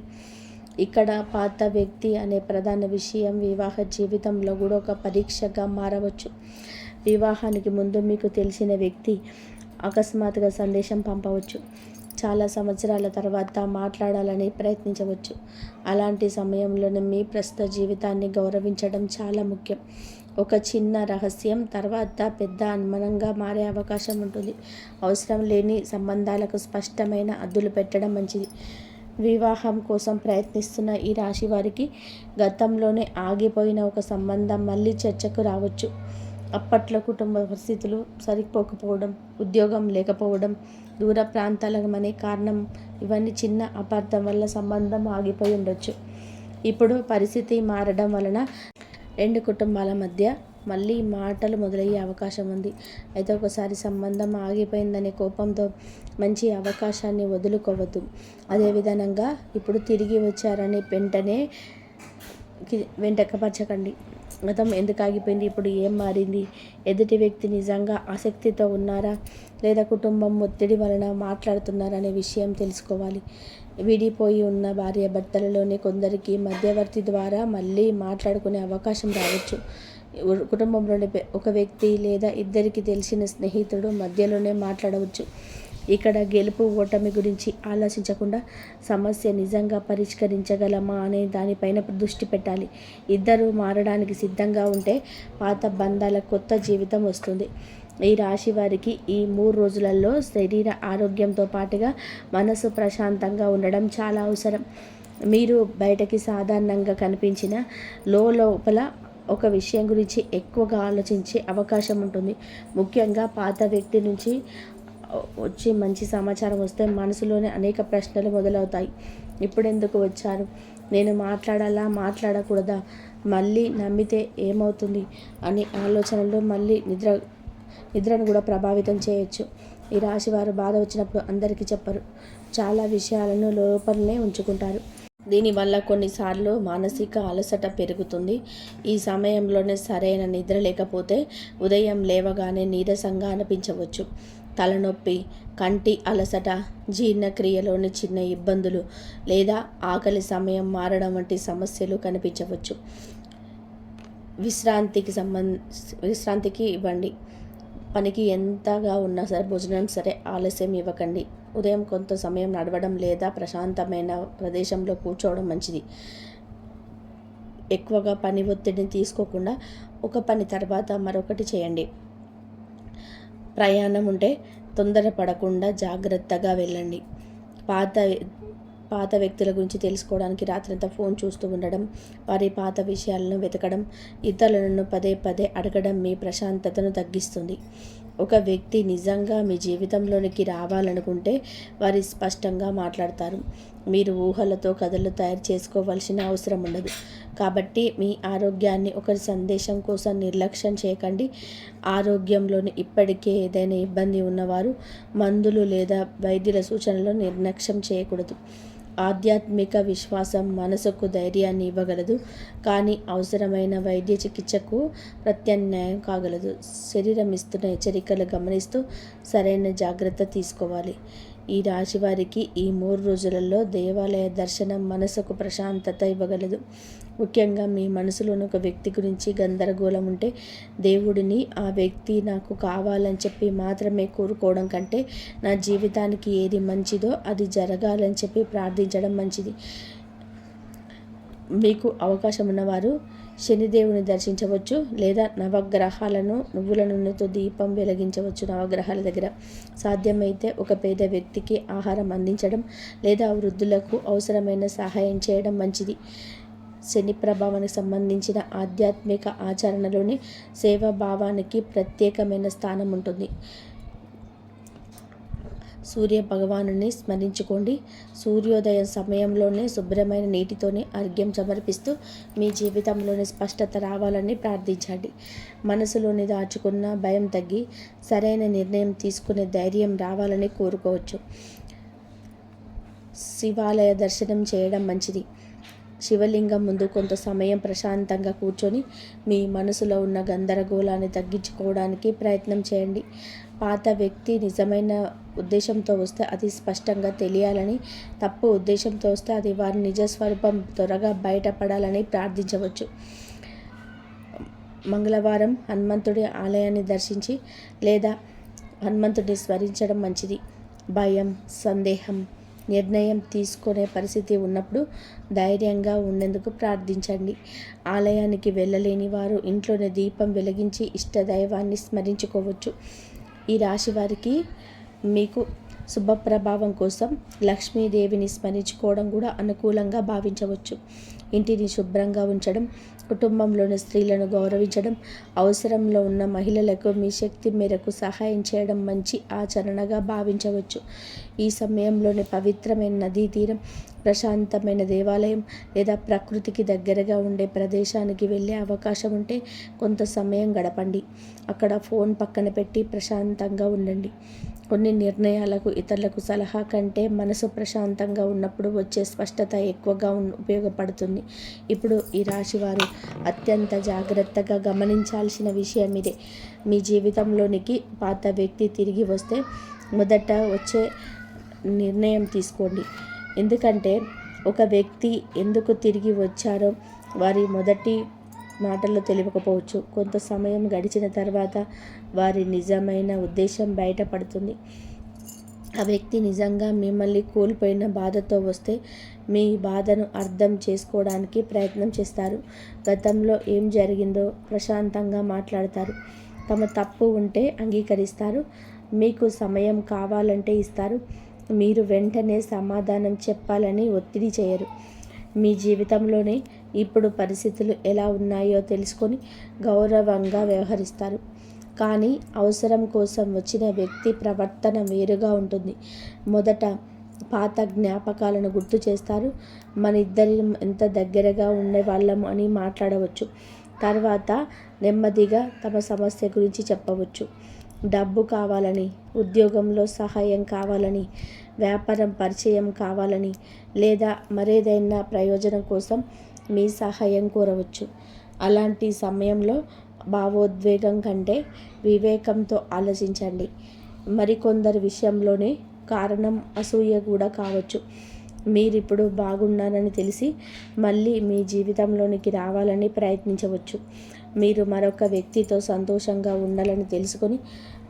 A: ఇక్కడ పాత వ్యక్తి అనే ప్రధాన విషయం వివాహ జీవితంలో కూడా ఒక పరీక్షగా మారవచ్చు. వివాహానికి ముందు మీకు తెలిసిన వ్యక్తి అకస్మాత్తుగా సందేశం పంపవచ్చు. చాలా సంవత్సరాల తర్వాత మాట్లాడాలని ప్రయత్నించవచ్చు. అలాంటి సమయంలోనే మీ ప్రస్తుత జీవితాన్ని గౌరవించడం చాలా ముఖ్యం. ఒక చిన్న రహస్యం తర్వాత పెద్ద అనుమానంగా మారే అవకాశం ఉంటుంది. అవసరం లేని సంబంధాలకు స్పష్టమైన హద్దులు పెట్టడం మంచిది. వివాహం కోసం ప్రయత్నిస్తున్న ఈ రాశి వారికి గతంలోనే ఆగిపోయిన ఒక సంబంధం మళ్ళీ చర్చకు రావచ్చు. అప్పట్లో కుటుంబ పరిస్థితులు సరిపోకపోవడం, ఉద్యోగం లేకపోవడం, దూర ప్రాంతాలకు అనే కారణం, ఇవన్నీ చిన్న అపార్థం వల్ల సంబంధం ఆగిపోయి ఉండొచ్చు. ఇప్పుడు పరిస్థితి మారడం వలన 2 కుటుంబాల మధ్య మళ్ళీ మాటలు మొదలయ్యే అవకాశం ఉంది. అయితే ఒకసారి సంబంధం ఆగిపోయిందనే కోపంతో మంచి అవకాశాన్ని వదులుకోవద్దు. అదేవిధంగా ఇప్పుడు తిరిగి వచ్చారని వెంటనే వెంటకపరచకండి. గతం ఎందుకు ఆగిపోయింది, ఇప్పుడు ఏం మారింది, ఎదుటి వ్యక్తి నిజంగా ఆసక్తితో ఉన్నారా లేదా కుటుంబం ఒత్తిడి వలన మాట్లాడుతున్నారా అనే విషయం తెలుసుకోవాలి. విడిపోయి ఉన్న భార్యాభర్తలలోని కొందరికి మధ్యవర్తి ద్వారా మళ్ళీ మాట్లాడుకునే అవకాశం రావచ్చు. కుటుంబంలోని ఒక వ్యక్తి లేదా ఇద్దరికి తెలిసిన స్నేహితుడు మధ్యలోనే మాట్లాడవచ్చు. ఇక్కడ గెలుపు ఓటమి గురించి ఆలోచించకుండా సమస్య నిజంగా పరిష్కరించగలమా అనే దానిపైన దృష్టి పెట్టాలి. ఇద్దరు మారడానికి సిద్ధంగా ఉంటే పాత బంధాల కొత్త జీవితం వస్తుంది. ఈ రాశి వారికి ఈ 3 రోజులలో శరీర ఆరోగ్యంతో పాటుగా మనసు ప్రశాంతంగా ఉండడం చాలా అవసరం. మీరు బయటకి సాధారణంగా కనిపించిన లోపల ఒక విషయం గురించి ఎక్కువగా ఆలోచించే అవకాశం ఉంటుంది. ముఖ్యంగా పాత వ్యక్తి నుంచి వచ్చి మంచి సమాచారం వస్తే మనసులోనే అనేక ప్రశ్నలు మొదలవుతాయి. ఇప్పుడెందుకు వచ్చారు, నేను మాట్లాడాలా మాట్లాడకూడదా, మళ్ళీ నమ్మితే ఏమవుతుంది అని ఆలోచనలు మళ్ళీ నిద్రను కూడా ప్రభావితం చేయొచ్చు. ఈ రాశి వారు బాధ వచ్చినప్పుడు అందరికీ చెప్పరు. చాలా విషయాలను లోపలనే ఉంచుకుంటారు. దీనివల్ల కొన్నిసార్లు మానసిక అలసట పెరుగుతుంది. ఈ సమయంలోనే సరైన నిద్ర లేకపోతే ఉదయం లేవగానే నీరసంగా అనిపించవచ్చు. తలనొప్పి, కంటి అలసట, జీర్ణక్రియలోని చిన్న ఇబ్బందులు లేదా ఆకలి సమయం మారడం వంటి సమస్యలు కనిపించవచ్చు. విశ్రాంతికి ఇవ్వండి. పనికి ఎంతగా ఉన్నా సరే, భోజనం సరే ఆలస్యం ఇవ్వకండి. ఉదయం కొంత సమయం నడవడం లేదా ప్రశాంతమైన ప్రదేశంలో కూర్చోవడం మంచిది. ఎక్కువగా పని ఒత్తిడిని తీసుకోకుండా ఒక పని తర్వాత మరొకటి చేయండి. ప్రయాణం ఉంటే తొందరపడకుండా జాగ్రత్తగా వెళ్ళండి. పాత వ్యక్తుల గురించి తెలుసుకోవడానికి రాత్రంతా ఫోన్ చూస్తూ ఉండడం, వారి పాత విషయాలను వెతకడం, ఇతరులను పదే పదే అడగడం మీ ప్రశాంతతను తగ్గిస్తుంది. ఒక వ్యక్తి నిజంగా మీ జీవితంలోనికి రావాలనుకుంటే వారి స్పష్టంగా మాట్లాడతారు. మీరు ఊహలతో కథలు తయారు చేసుకోవాల్సిన అవసరం ఉండదు. కాబట్టి మీ ఆరోగ్యాన్ని ఒకరి సందేశం కోసం నిర్లక్ష్యం చేయకండి. ఆరోగ్యంలోని ఇప్పటికే ఏదైనా ఇబ్బంది ఉన్నవారు మందులు లేదా వైద్యుల సూచనలు నిర్లక్ష్యం చేయకూడదు. ఆధ్యాత్మిక విశ్వాసం మనసుకు ధైర్యాన్ని ఇవ్వగలదు, కానీ అవసరమైన వైద్య చికిత్సకు ప్రత్యామ్నాయం కాగలదు. శరీరం ఇస్తున్న హెచ్చరికలు గమనిస్తూ సరైన జాగ్రత్త తీసుకోవాలి. ఈ రాశి వారికి ఈ 3 రోజులలో దేవాలయ దర్శనం మనసుకు ప్రశాంతత ఇవ్వగలదు. ముఖ్యంగా మీ మనసులోని ఒక వ్యక్తి గురించి గందరగోళం ఉంటే దేవుడిని ఆ వ్యక్తి నాకు కావాలని చెప్పి మాత్రమే కోరుకోవడం కంటే నా జీవితానికి ఏది మంచిదో అది జరగాలని చెప్పి ప్రార్థించడం మంచిది. మీకు అవకాశం ఉన్నవారు శనిదేవుని దర్శించవచ్చు లేదా నవగ్రహాలను నువ్వుల నూనెతో దీపం వెలిగించవచ్చు. నవగ్రహాల దగ్గర సాధ్యమైతే ఒక పేద వ్యక్తికి ఆహారం అందించడం లేదా వృద్ధులకు అవసరమైన సహాయం చేయడం మంచిది. శని ప్రభావానికి సంబంధించిన ఆధ్యాత్మిక ఆచరణలోని సేవాభావానికి ప్రత్యేకమైన స్థానం ఉంటుంది. సూర్య భగవానుని స్మరించుకోండి. సూర్యోదయం సమయంలోనే శుభ్రమైన నీటితోనే అర్ఘ్యం సమర్పిస్తూ మీ జీవితంలోని స్పష్టత రావాలని ప్రార్థించండి. మనసులోని దాచుకున్న భయం తగ్గి సరైన నిర్ణయం తీసుకునే ధైర్యం రావాలని కోరుకోవచ్చు. శివాలయ దర్శనం చేయడం మంచిది. శివలింగం ముందు కొంత సమయం ప్రశాంతంగా కూర్చొని మీ మనసులో ఉన్న గందరగోళాన్ని తగ్గించుకోవడానికి ప్రయత్నం చేయండి. పాత వ్యక్తి నిజమైన ఉద్దేశంతో వస్తే అది స్పష్టంగా తెలియాలని, తప్పు ఉద్దేశంతో వస్తే అది వారి నిజస్వరూపం త్వరగా బయటపడాలని ప్రార్థించవచ్చు. మంగళవారం హనుమంతుడి ఆలయాన్ని దర్శించి లేదా హనుమంతుడిని స్మరించడం మంచిది. భయం, సందేహం, నిర్ణయం తీసుకునే పరిస్థితి ఉన్నప్పుడు ధైర్యంగా ఉండేందుకు ప్రార్థించండి. ఆలయానికి వెళ్ళలేని వారు ఇంట్లోనే దీపం వెలిగించి ఇష్టదైవాన్ని స్మరించుకోవచ్చు. ఈ రాశి వారికి మీకు శుభ ప్రభావం కోసం లక్ష్మీదేవిని స్మరించుకోవడం కూడా అనుకూలంగా భావించవచ్చు. ఇంటిని శుభ్రంగా ఉంచడం, కుటుంబంలోని స్త్రీలను గౌరవించడం, అవసరంలో ఉన్న మహిళలకు మీ శక్తి మేరకు సహాయం చేయడం మంచి ఆచరణగా భావించవచ్చు. ఈ సమయంలోని పవిత్రమైన నదీ తీరం, ప్రశాంతమైన దేవాలయం లేదా ప్రకృతికి దగ్గరగా ఉండే ప్రదేశానికి వెళ్ళే అవకాశం ఉంటే కొంత సమయం గడపండి. అక్కడ ఫోన్ పక్కన పెట్టి ప్రశాంతంగా ఉండండి. కొన్ని నిర్ణయాలకు ఇతరులకు సలహా కంటే మనసు ప్రశాంతంగా ఉన్నప్పుడు వచ్చే స్పష్టత ఎక్కువగా ఉపయోగపడుతుంది. ఇప్పుడు ఈ రాశివారు అత్యంత జాగ్రత్తగా గమనించాల్సిన విషయం ఇదే. మీ జీవితంలోనికి పాత వ్యక్తి తిరిగి వస్తే మొదట వచ్చే నిర్ణయం తీసుకోండి. ఎందుకంటే ఒక వ్యక్తి ఎందుకు తిరిగి వచ్చారో వారి మొదటి మాటల్లో తెలియకపోవచ్చు. కొంత సమయం గడిచిన తర్వాత వారి నిజమైన ఉద్దేశం బయటపడుతుంది. ఆ వ్యక్తి నిజంగా మిమ్మల్ని కోల్పోయిన బాధతో వస్తే మీ బాధను అర్థం చేసుకోవడానికి ప్రయత్నం చేస్తారు. గతంలో ఏం జరిగిందో ప్రశాంతంగా మాట్లాడతారు. తమ తప్పు ఉంటే అంగీకరిస్తారు. మీకు సమయం కావాలంటే ఇస్తారు. మీరు వెంటనే సమాధానం చెప్పాలని ఒత్తిడి చేయరు. మీ జీవితంలోనే ఇప్పుడు పరిస్థితులు ఎలా ఉన్నాయో తెలుసుకొని గౌరవంగా వ్యవహరిస్తారు. కానీ అవసరం కోసం వచ్చిన వ్యక్తి ప్రవర్తన వేరుగా ఉంటుంది. మొదట పాత జ్ఞాపకాలను గుర్తు చేస్తారు. మన ఇద్దరి ఎంత దగ్గరగా ఉండేవాళ్ళం అని మాట్లాడవచ్చు. తర్వాత నెమ్మదిగా తమ సమస్య గురించి చెప్పవచ్చు. డబ్బు కావాలని, ఉద్యోగంలో సహాయం కావాలని, వ్యాపారం పరిచయం కావాలని లేదా మరేదైనా ప్రయోజనం కోసం మీ సహాయం కోరవచ్చు. అలాంటి సమయంలో భావోద్వేగం కంటే వివేకంతో ఆలోచించండి. మరికొందరి విషయంలోనే కారణం అసూయ కూడా కావచ్చు. మీరిప్పుడు బాగున్నారని తెలిసి మళ్ళీ మీ జీవితంలోనికి రావాలని ప్రయత్నించవచ్చు. మీరు మరొక వ్యక్తితో సంతోషంగా ఉండాలని తెలుసుకొని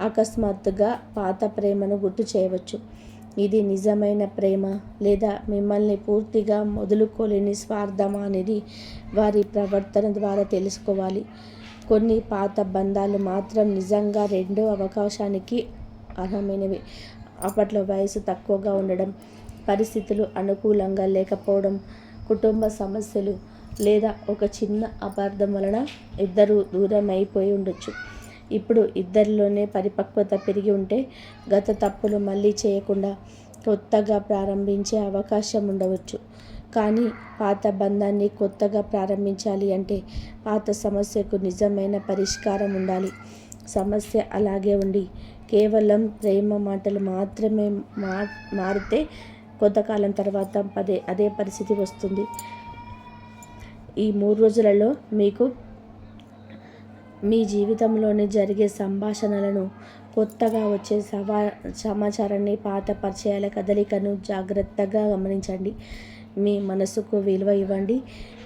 A: అకస్మాత్తుగా పాత ప్రేమను గుర్తు చేయవచ్చు. ఇది నిజమైన ప్రేమ లేదా మిమ్మల్ని పూర్తిగా వదులుకోలేని స్వార్థమా అనేది వారి ప్రవర్తన ద్వారా తెలుసుకోవాలి. కొన్ని పాత బంధాలు మాత్రం నిజంగా రెండో అవకాశానికి అర్హమైనవి. అప్పట్లో వయసు తక్కువగా ఉండడం, పరిస్థితులు అనుకూలంగా లేకపోవడం, కుటుంబ సమస్యలు లేదా ఒక చిన్న అపార్థం వలన ఇద్దరు దూరం అయిపోయి ఉండొచ్చు. ఇప్పుడు ఇద్దరిలోనే పరిపక్వత పెరిగి ఉంటే గత తప్పులు మళ్ళీ చేయకుండా కొత్తగా ప్రారంభించే అవకాశం ఉండవచ్చు. కానీ పాత బంధాన్ని కొత్తగా ప్రారంభించాలి అంటే పాత సమస్యకు నిజమైన పరిష్కారం ఉండాలి. సమస్య అలాగే ఉండి కేవలం ప్రేమ మాటలు మాత్రమే మారితే కొంతకాలం తర్వాత అదే పరిస్థితి వస్తుంది. ఈ 3 రోజులలో మీకు మీ జీవితంలోని జరిగే సంభాషణలను, కొత్తగా వచ్చే సమాచారాన్ని, పాత పరిచయాల కదలికను జాగ్రత్తగా గమనించండి. మీ మనసుకు విలువ ఇవ్వండి.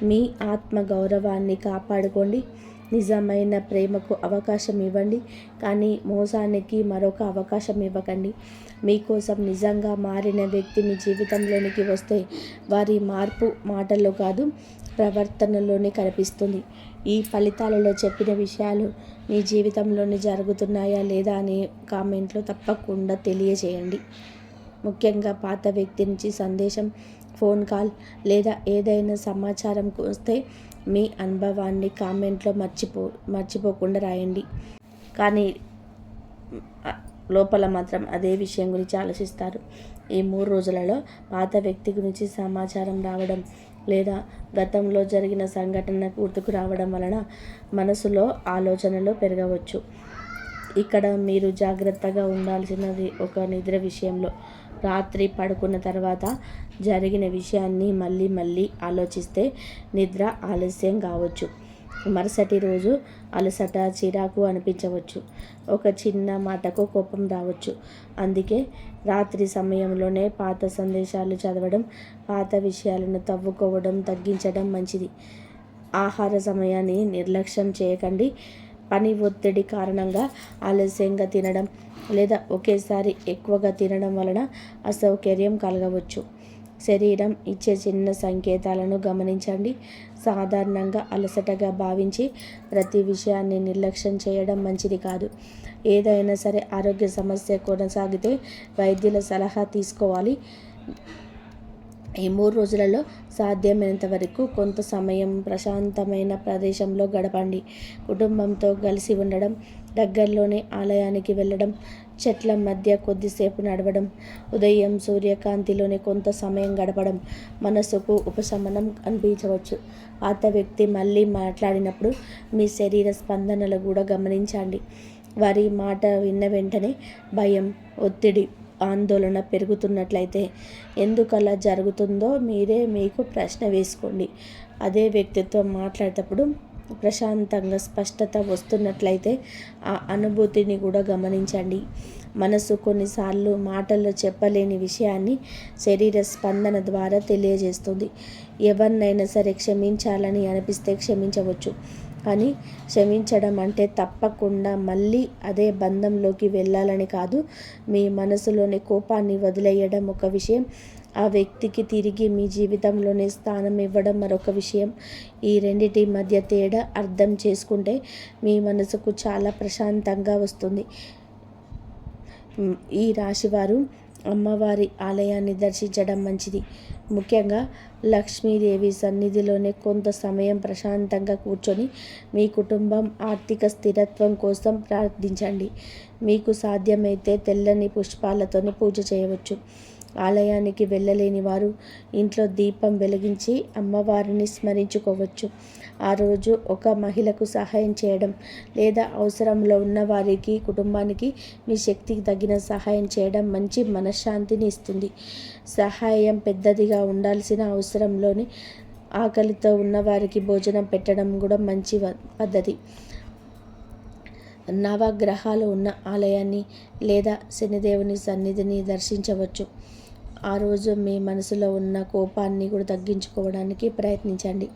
A: మీ ఆత్మ గౌరవాన్ని కాపాడుకోండి. నిజమైన ప్రేమకు అవకాశం ఇవ్వండి, కానీ మోసానికి మరొక అవకాశం ఇవ్వకండి. మీకోసం నిజంగా మారిన వ్యక్తి మీ జీవితంలోనికి వస్తే వారి మార్పు మాటల్లో కాదు, ప్రవర్తనలోనే కనిపిస్తుంది. ఈ ఫలితాలలో చెప్పిన విషయాలు మీ జీవితంలోనే జరుగుతున్నాయా లేదా అని కామెంట్లో తప్పకుండా తెలియజేయండి. ముఖ్యంగా పాత వ్యక్తి నుంచి సందేశం, ఫోన్ కాల్ లేదా ఏదైనా సమాచారం వస్తే మీ అనుభవాన్ని కామెంట్లో మర్చిపోకుండా రాయండి. కానీ లోపల మాత్రం అదే విషయం గురించి ఆలోచిస్తారు. ఈ 3 రోజులలో పాత వ్యక్తి గురించి సమాచారం రావడం లేదా గతంలో జరిగిన సంఘటన గుర్తుకు రావడం వలన మనసులో ఆలోచనలు పెరగవచ్చు. ఇక్కడ మీరు జాగ్రత్తగా ఉండాల్సినది ఒక నిద్ర విషయంలో. రాత్రి పడుకున్న తర్వాత జరిగిన విషయాన్ని మళ్ళీ ఆలోచిస్తే నిద్ర ఆలస్యం కావచ్చు. మరుసటి రోజు అలసట, చిరాకు అనిపించవచ్చు. ఒక చిన్న మాటకు కోపం రావచ్చు. అందుకే రాత్రి సమయంలోనే పాత సందేశాలు చదవడం, పాత విషయాలను తగ్గించడం మంచిది. ఆహార సమయాన్ని నిర్లక్ష్యం చేయకండి. పని ఒత్తిడి కారణంగా ఆలస్యంగా తినడం లేదా ఒకేసారి ఎక్కువగా తినడం వలన అసౌకర్యం కలగవచ్చు. శరీరం ఇచ్చే చిన్న సంకేతాలను గమనించండి. సాధారణంగా అలసటగా భావించి ప్రతి విషయాన్ని నిర్లక్ష్యం చేయడం మంచిది కాదు. ఏదైనా సరే ఆరోగ్య సమస్య కొనసాగితే వైద్యుల సలహా తీసుకోవాలి. ఈ 3 రోజులలో సాధ్యమైనంత వరకు కొంత సమయం ప్రశాంతమైన ప్రదేశంలో గడపండి. కుటుంబంతో కలిసి ఉండడం, దగ్గరలోనే ఆలయానికి వెళ్ళడం, చెట్ల మధ్య కొద్దిసేపు నడవడం, ఉదయం సూర్యకాంతిలోనే కొంత సమయం గడపడం మనసుకు ఉపశమనం అనిపించవచ్చు. పాత వ్యక్తి మళ్ళీ మాట్లాడినప్పుడు మీ శరీర స్పందనలు కూడా గమనించండి. వారి మాట విన్న వెంటనే భయం, ఒత్తిడి, ఆందోళన పెరుగుతున్నట్లయితే ఎందుకు అలా జరుగుతుందో మీరే మీకు ప్రశ్న వేసుకోండి. అదే వ్యక్తితో మాట్లాడేటప్పుడు ప్రశాంతంగా స్పష్టత వస్తున్నట్లయితే ఆ అనుభూతిని కూడా గమనించండి. మనసు కొన్నిసార్లు మాటల్లో చెప్పలేని విషయాన్ని శరీర స్పందన ద్వారా తెలియజేస్తుంది. ఎవరినైనా సరే క్షమించాలని అనిపిస్తే క్షమించవచ్చు, కానీ క్షమించడం అంటే తప్పకుండా మళ్ళీ అదే బంధంలోకి వెళ్ళాలని కాదు. మీ మనసులోని కోపాన్ని వదిలేయడం ఒక విషయం, ఆ వ్యక్తికి తిరిగి మీ జీవితంలోనే స్థానం ఇవ్వడం మరొక విషయం. ఈ రెండిటి మధ్య తేడా అర్థం చేసుకుంటే మీ మనసుకు చాలా ప్రశాంతంగా వస్తుంది. ఈ రాశివారు అమ్మవారి ఆలయాన్ని దర్శించడం మంచిది. ముఖ్యంగా లక్ష్మీదేవి సన్నిధిలోనే కొంత సమయం ప్రశాంతంగా కూర్చొని మీ కుటుంబం ఆర్థిక స్థిరత్వం కోసం ప్రార్థించండి. మీకు సాధ్యమైతే తెల్లని పుష్పాలతోనే పూజ చేయవచ్చు. ఆలయానికి వెళ్ళలేని వారు ఇంట్లో దీపం వెలిగించి అమ్మవారిని స్మరించుకోవచ్చు. ఆ రోజు ఒక మహిళకు సహాయం చేయడం లేదా అవసరంలో ఉన్న వారికి, కుటుంబానికి మీ శక్తికి తగిన సహాయం చేయడం మంచి మనశ్శాంతిని ఇస్తుంది. సహాయం పెద్దదిగా ఉండాల్సిన అవసరంలోని ఆకలితో ఉన్నవారికి భోజనం పెట్టడం కూడా మంచి పద్ధతి. నవగ్రహాలు ఉన్న ఆలయాన్ని లేదా శనిదేవుని సన్నిధిని దర్శించవచ్చు. ఆ రోజు మీ మనసులో ఉన్న కోపాన్ని కూడా తగ్గించుకోవడానికి ప్రయత్నించండి.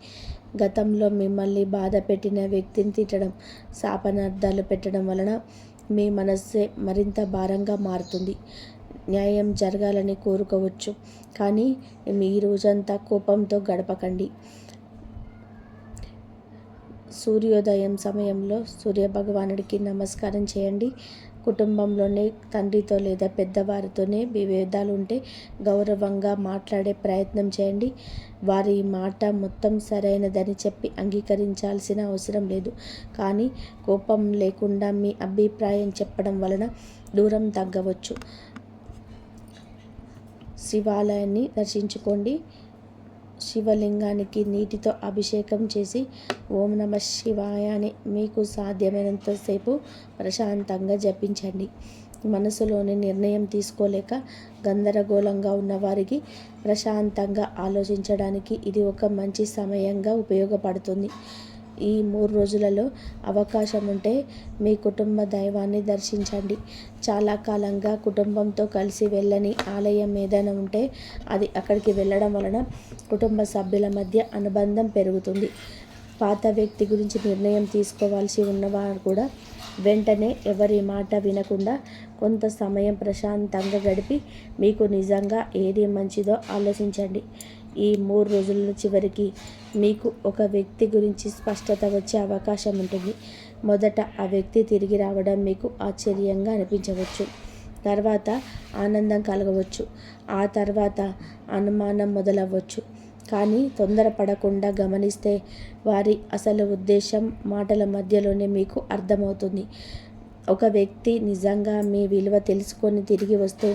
A: గతంలో మిమ్మల్ని బాధ పెట్టిన వ్యక్తిని తిట్టడం, శాపనార్థాలు పెట్టడం వలన మీ మనస్సే మరింత భారంగా మారుతుంది. న్యాయం జరగాలని కోరుకోవచ్చు, కానీ మీ రోజంతా కోపంతో గడపకండి. సూర్యోదయం సమయంలో సూర్యభగవానుడికి నమస్కారం చేయండి. కుటుంబంలోనే తండ్రితో లేదా పెద్దవారితోనే విభేదాలు ఉంటే గౌరవంగా మాట్లాడే ప్రయత్నం చేయండి. వారి మాట మొత్తం సరైనదని చెప్పి అంగీకరించాల్సిన అవసరం లేదు, కానీ కోపం లేకుండా మీ అభిప్రాయం చెప్పడం వలన దూరం తగ్గవచ్చు. శివాలయాన్ని దర్శించుకోండి. శివలింగానికి నీటితో అభిషేకం చేసి ఓం నమ శివాయ అని మీకు సాధ్యమైనంతసేపు ప్రశాంతంగా జపించండి. మనసులోని నిర్ణయం తీసుకోలేక గందరగోళంగా ఉన్నవారికి ప్రశాంతంగా ఆలోచించడానికి ఇది ఒక మంచి సమయంగా ఉపయోగపడుతుంది. ఈ 3 రోజులలో అవకాశం ఉంటే మీ కుటుంబ దైవాన్ని దర్శించండి. చాలా కాలంగా కుటుంబంతో కలిసి వెళ్ళని ఆలయం ఏదైనా ఉంటే అది అక్కడికి వెళ్ళడం వలన కుటుంబ సభ్యుల మధ్య అనుబంధం పెరుగుతుంది. పాత వ్యక్తి గురించి నిర్ణయం తీసుకోవాల్సి ఉన్నవారు కూడా వెంటనే ఎవరి మాట వినకుండా కొంత సమయం ప్రశాంతంగా గడిపి మీకు నిజంగా ఏది మంచిదో ఆలోచించండి. ఈ 3 రోజుల చివరికి మీకు ఒక వ్యక్తి గురించి స్పష్టత వచ్చే అవకాశం ఉంటుంది. మొదట ఆ వ్యక్తి తిరిగి రావడం మీకు ఆశ్చర్యంగా అనిపించవచ్చు, తర్వాత ఆనందం కలగవచ్చు, ఆ తర్వాత అనుమానం మొదలవ్వచ్చు. కానీ తొందరపడకుండా గమనిస్తే వారి అసలు ఉద్దేశం మాటల మధ్యలోనే మీకు అర్థమవుతుంది. ఒక వ్యక్తి నిజంగా మీ విలువ తెలుసుకొని తిరిగి వస్తే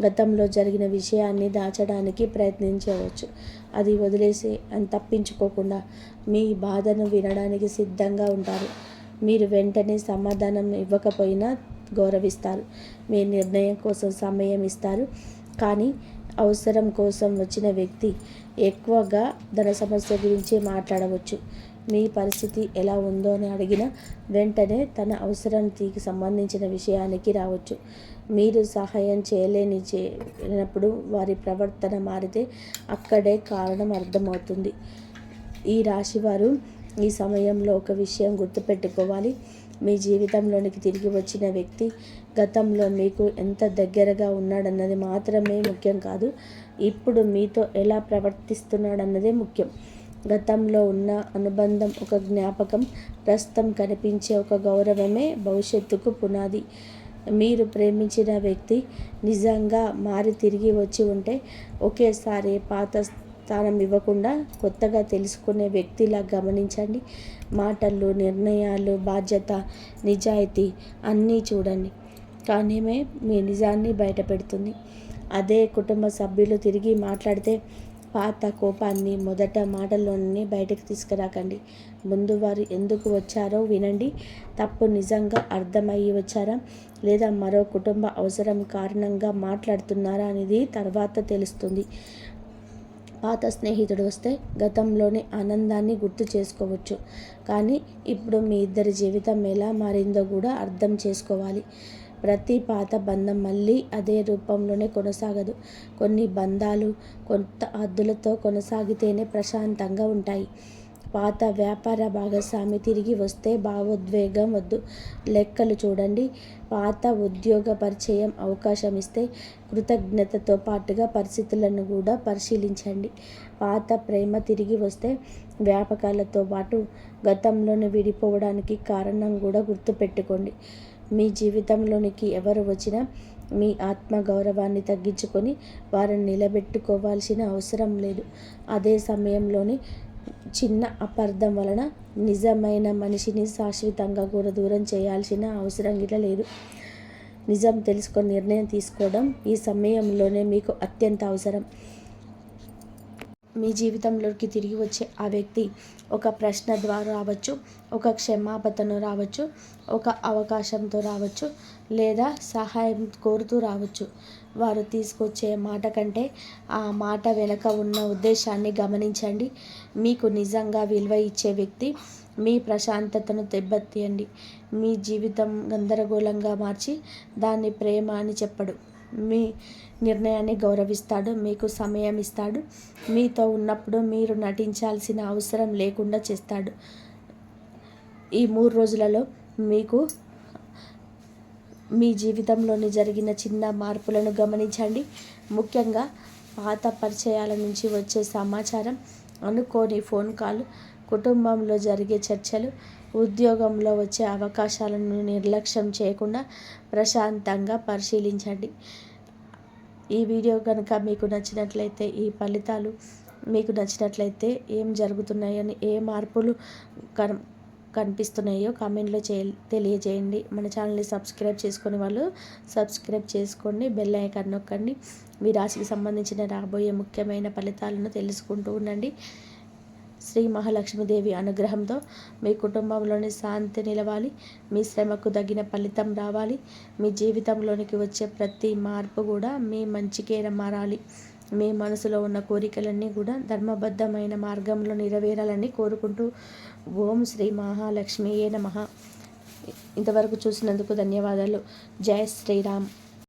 A: గతంలో జరిగిన విషయాన్ని దాచడానికి ప్రయత్నించవచ్చు. అది వదిలేసి తప్పించుకోకుండా మీ బాధను వినడానికి సిద్ధంగా ఉంటారు. మీరు వెంటనే సమాధానం ఇవ్వకపోయినా గౌరవిస్తారు. మీ నిర్ణయం కోసం సమయం ఇస్తారు. కానీ అవసరం కోసం వచ్చిన వ్యక్తి ఎక్కువగా ధన సమస్య గురించి మాట్లాడవచ్చు. మీ పరిస్థితి ఎలా ఉందో అని అడిగిన వెంటనే తన అవసరానికి సంబంధించిన విషయానికి రావచ్చు. మీరు సహాయం చేయలేనప్పుడు వారి ప్రవర్తన మారితే అక్కడే కారణం అర్థమవుతుంది. ఈ రాశివారు ఈ సమయంలో ఒక విషయం గుర్తుపెట్టుకోవాలి. మీ జీవితంలోనికి తిరిగి వచ్చిన వ్యక్తి గతంలో మీకు ఎంత దగ్గరగా ఉన్నాడన్నది మాత్రమే ముఖ్యం కాదు, ఇప్పుడు మీతో ఎలా ప్రవర్తిస్తున్నాడన్నదే ముఖ్యం. గతంలో ఉన్న అనుబంధం ఒక జ్ఞాపకం, ప్రస్తుతం కనిపించే ఒక గౌరవమే భవిష్యత్తుకు పునాది. మీరు ప్రేమించిన వ్యక్తి నిజంగా మారి తిరిగి వచ్చి ఉంటే ఒకేసారి పాత స్థానం ఇవ్వకుండా కొత్తగా తెలుసుకునే వ్యక్తిలా గమనించండి. మాటలు, నిర్ణయాలు, బాధ్యత, నిజాయితీ అన్నీ చూడండి. కానీమే మీ నిజాన్ని బయటపెడుతుంది. అదే కుటుంబ సభ్యులు తిరిగి మాట్లాడితే పాత కోపాన్ని మొదట మాటల్లోనే బయటకు తీసుకురాకండి. ముందు వారు ఎందుకు వచ్చారో వినండి. తప్పు నిజంగా అర్థమయ్యి వచ్చారా, లేదా మరో కుటుంబ అవసరం కారణంగా మాట్లాడుతున్నారా అనేది తర్వాత తెలుస్తుంది. పాత స్నేహితుడు వస్తే గతంలోని ఆనందాన్ని గుర్తు చేసుకోవచ్చు, కానీ ఇప్పుడు మీ ఇద్దరి జీవితం ఎలా మారిందో కూడా అర్థం చేసుకోవాలి. ప్రతి పాత బంధం మళ్ళీ అదే రూపంలోనే కొనసాగదు. కొన్ని బంధాలు కొత్త హద్దులతో కొనసాగితేనే ప్రశాంతంగా ఉంటాయి. పాత వ్యాపార భాగస్వామి తిరిగి వస్తే భావోద్వేగం వద్దు, లెక్కలు చూడండి. పాత ఉద్యోగ పరిచయం అవకాశం ఇస్తే కృతజ్ఞతతో పాటుగా పరిస్థితులను కూడా పరిశీలించండి. పాత ప్రేమ తిరిగి వస్తే వ్యాపకాలతో పాటు గతంలోని విడిపోవడానికి కారణం కూడా గుర్తుపెట్టుకోండి. మీ జీవితంలోనికి ఎవరు వచ్చినా మీ ఆత్మగౌరవాన్ని తగ్గించుకొని వారిని నిలబెట్టుకోవాల్సిన అవసరం లేదు. అదే సమయంలోని చిన్న అపార్థం వలన నిజమైన మనిషిని శాశ్వతంగా కూడా దూరం చేయాల్సిన అవసరం గిట్ల లేదు. నిజం తెలుసుకొని నిర్ణయం తీసుకోవడం ఈ సమయంలోనే మీకు అత్యంత అవసరం. మీ జీవితంలోకి తిరిగి వచ్చే ఆ వ్యక్తి ఒక ప్రశ్న ద్వారా రావచ్చు, ఒక క్షమాపణతో రావచ్చు, ఒక అవకాశంతో రావచ్చు, లేదా సహాయం కోరుతూ రావచ్చు. వారు తీసుకొచ్చే మాట కంటే ఆ మాట వెనుక ఉన్న ఉద్దేశాన్ని గమనించండి. మీకు నిజంగా విలువ ఇచ్చే వ్యక్తి మీ ప్రశాంతతను దెబ్బతీయండి. మీ జీవితం గందరగోళంగా మార్చి దాన్ని ప్రేమ అని చెప్పడు. మీ నిర్ణయాన్ని గౌరవిస్తాడు, మీకు సమయం ఇస్తాడు, మీతో ఉన్నప్పుడు మీరు నటించాల్సిన అవసరం లేకుండా చేస్తాడు. ఈ 3 రోజులలో మీకు మీ జీవితంలోని జరిగిన చిన్న మార్పులను గమనించండి. ముఖ్యంగా పాత పరిచయాల నుంచి వచ్చే సమాచారం, అనుకోని ఫోన్ కాల్, కుటుంబంలో జరిగే చర్చలు, ఉద్యోగంలో వచ్చే అవకాశాలను నిర్లక్ష్యం చేయకుండా ప్రశాంతంగా పరిశీలించండి. ఈ వీడియో కనుక మీకు నచ్చినట్లయితే, ఈ ఫలితాలు మీకు నచ్చినట్లయితే ఏం జరుగుతున్నాయని, ఏ మార్పులు కనిపిస్తున్నాయో కామెంట్లో తెలియజేయండి. మన ఛానల్ని సబ్స్క్రైబ్ చేసుకునే వాళ్ళు సబ్స్క్రైబ్ చేసుకోండి, బెల్ ఐకాన్ నొక్కండి. మీ రాశికి సంబంధించిన రాబోయే ముఖ్యమైన ఫలితాలను తెలుసుకుంటూ ఉండండి. శ్రీ మహాలక్ష్మీదేవి అనుగ్రహంతో మీ కుటుంబంలోని శాంతి నిలవాలి, మీ శ్రమకు తగిన ఫలితం రావాలి, మీ జీవితంలోనికి వచ్చే ప్రతి మార్పు కూడా మీ మంచికే మారాలి. మీ మనసులో ఉన్న కోరికలన్నీ కూడా ధర్మబద్ధమైన మార్గంలో నెరవేరాలని కోరుకుంటూ ఓం శ్రీ మహాలక్ష్మీయే నమః. ఇంతవరకు చూసినందుకు ధన్యవాదాలు. జై శ్రీరామ్.